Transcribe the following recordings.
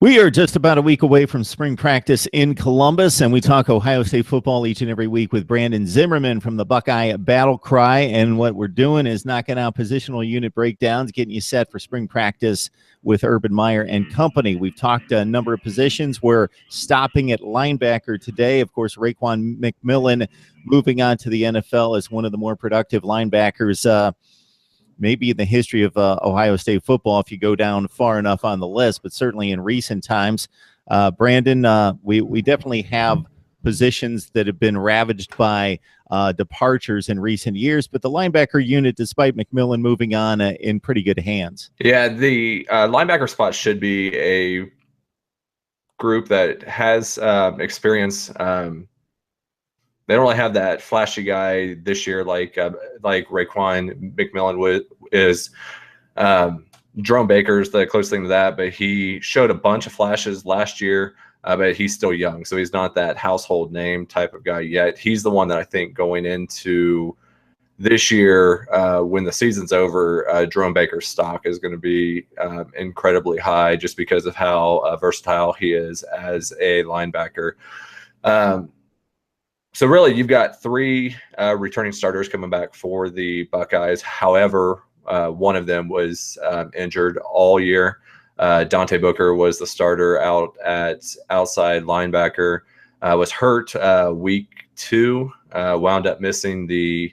We are just about a week away from spring practice in Columbus, and we talk Ohio State football each and every week with Brandon Zimmerman from the Buckeye Battle Cry. And what we're doing is knocking out positional unit breakdowns, getting you set for spring practice with Urban Meyer and company. We've talked a number of positions. We're stopping at linebacker today. Of course, Raekwon McMillan moving on to the NFL as one of the more productive linebackers maybe in the history of Ohio State football, if you go down far enough on the list, but certainly in recent times. Brandon, we definitely have positions that have been ravaged by departures in recent years, but the linebacker unit, despite McMillan moving on, in pretty good hands. Yeah, the linebacker spot should be a group that has experience. They don't really have that flashy guy this year like Raekwon McMillan is. Jerome Baker's the closest thing to that, but he showed a bunch of flashes last year, but he's still young, so he's not that household name type of guy yet. He's the one that I think going into this year, when the season's over, Jerome Baker's stock is going to be incredibly high just because of how versatile he is as a linebacker. So really, you've got three returning starters coming back for the Buckeyes. However, one of them was injured all year. Dante Booker was the starter out at outside linebacker, was hurt week 2, wound up missing the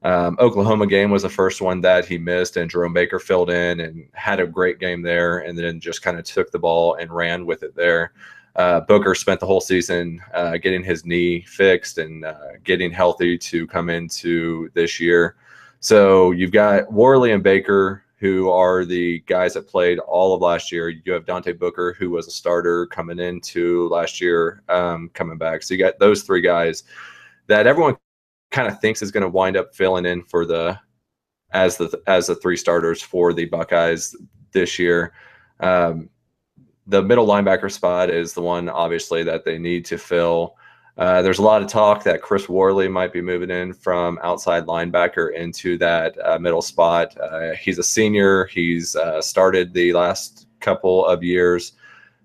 Oklahoma game was the first one that he missed, and Jerome Baker filled in and had a great game there, and then just kind of took the ball and ran with it there. Booker spent the whole season getting his knee fixed and getting healthy to come into this year. So you've got Worley and Baker, who are the guys that played all of last year. You have Dante Booker, who was a starter coming into last year, coming back. So you got those three guys that everyone kind of thinks is going to wind up filling in for as the three starters for the Buckeyes this year. The middle linebacker spot is the one, obviously, that they need to fill. There's a lot of talk that Chris Worley might be moving in from outside linebacker into that middle spot. He's a senior. He's started the last couple of years.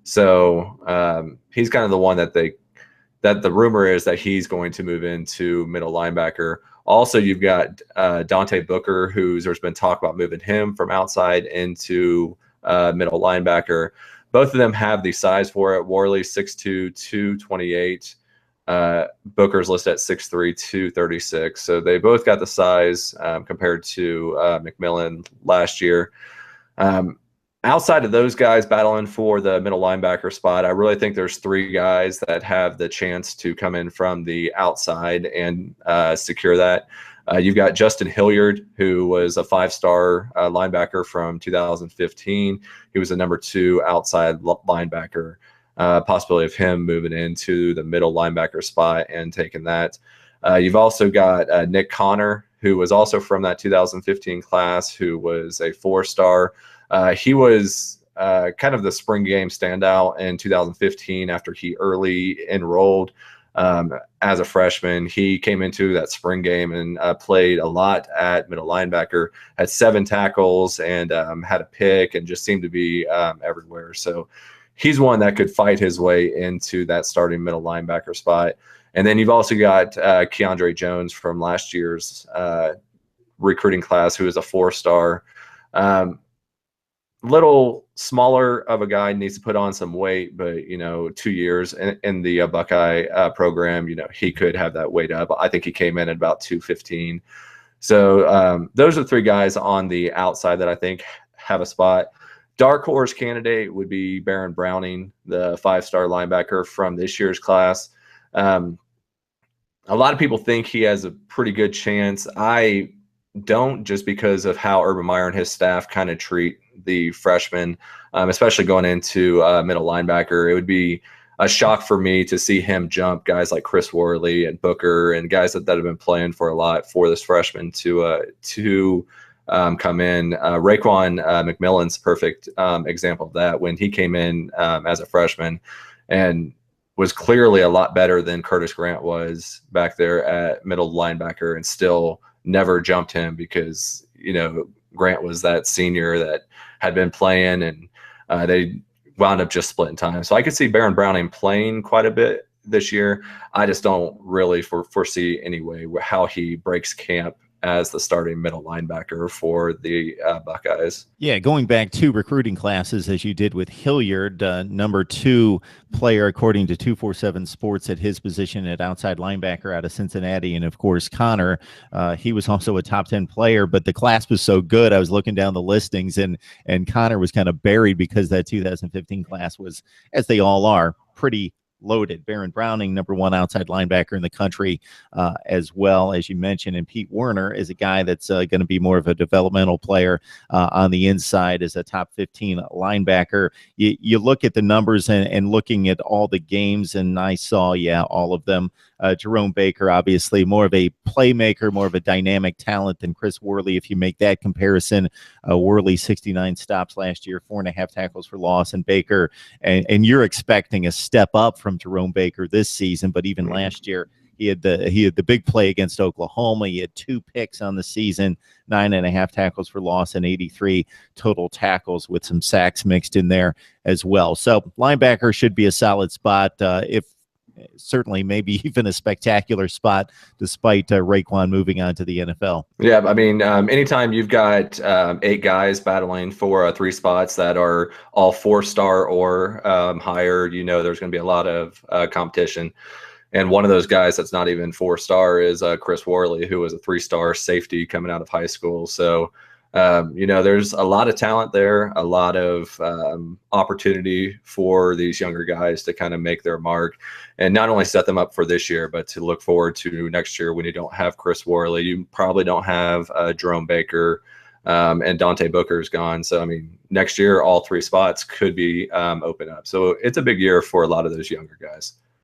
So he's kind of the one that the rumor is that he's going to move into middle linebacker. Also, you've got Dante Booker, there's been talk about moving him from outside into middle linebacker. Both of them have the size for it. Worley 6'2", 228. Booker's listed at 6'3", 236. So they both got the size compared to McMillan last year. Outside of those guys battling for the middle linebacker spot, I really think there's three guys that have the chance to come in from the outside and secure that. You've got Justin Hilliard, who was a 5-star linebacker from 2015. He was a number 2 outside linebacker. Possibility of him moving into the middle linebacker spot and taking that. You've also got Nick Connor, who was also from that 2015 class, who was a 4-star. He was kind of the spring game standout in 2015 after he early enrolled. As a freshman, he came into that spring game and played a lot at middle linebacker, had 7 tackles and had a pick and just seemed to be everywhere. So he's one that could fight his way into that starting middle linebacker spot. And then you've also got Keandre Jones from last year's recruiting class, who is a 4-star. Little smaller of a guy, needs to put on some weight, but 2 years in the Buckeye program, he could have that weight up. I think he came in at about 215. So those are 3 guys on the outside that I think have a spot. Dark horse candidate would be Baron Browning, the 5-star linebacker from this year's class. A lot of people think he has a pretty good chance. I don't, just because of how Urban Meyer and his staff kind of treat the freshmen, especially going into middle linebacker. It would be a shock for me to see him jump guys like Chris Worley and Booker and guys that have been playing for a lot for this freshman to come in. Raekwon McMillan's perfect example of that, when he came in as a freshman and was clearly a lot better than Curtis Grant was back there at middle linebacker, and still never jumped him because Grant was that senior that had been playing, and they wound up just splitting time. So I could see Baron Browning playing quite a bit this year. I just don't really foresee anyway how he breaks camp as the starting middle linebacker for the Buckeyes. Yeah, going back to recruiting classes as you did with Hilliard, number 2 player according to 247 Sports at his position at outside linebacker out of Cincinnati, and of course Connor, he was also a top 10 player. But the class was so good, I was looking down the listings, and Connor was kind of buried because that 2015 class was, as they all are, pretty loaded. Baron Browning, number 1 outside linebacker in the country, as well, as you mentioned. And Pete Werner is a guy that's going to be more of a developmental player on the inside as a top 15 linebacker. You look at the numbers and looking at all the games, and I saw, all of them. Jerome Baker, obviously more of a playmaker, more of a dynamic talent than Chris Worley. If you make that comparison, Worley 69 stops last year, 4.5 tackles for loss, and Baker, and you're expecting a step up from Jerome Baker this season, but even last year he had the big play against Oklahoma. He had 2 picks on the season, 9.5 tackles for loss, and 83 total tackles with some sacks mixed in there as well. So linebacker should be a solid spot, if certainly maybe even a spectacular spot, despite Raekwon moving on to the NFL. Yeah, I mean, anytime you've got 8 guys battling for 3 spots that are all 4-star or higher, there's going to be a lot of competition. And one of those guys that's not even 4-star is Chris Worley, who was a 3-star safety coming out of high school. So there's a lot of talent there, a lot of opportunity for these younger guys to kind of make their mark and not only set them up for this year, but to look forward to next year when you don't have Chris Worley. You probably don't have Jerome Baker, and Dante Booker's gone. So, I mean, next year, all 3 spots could be open up. So it's a big year for a lot of those younger guys.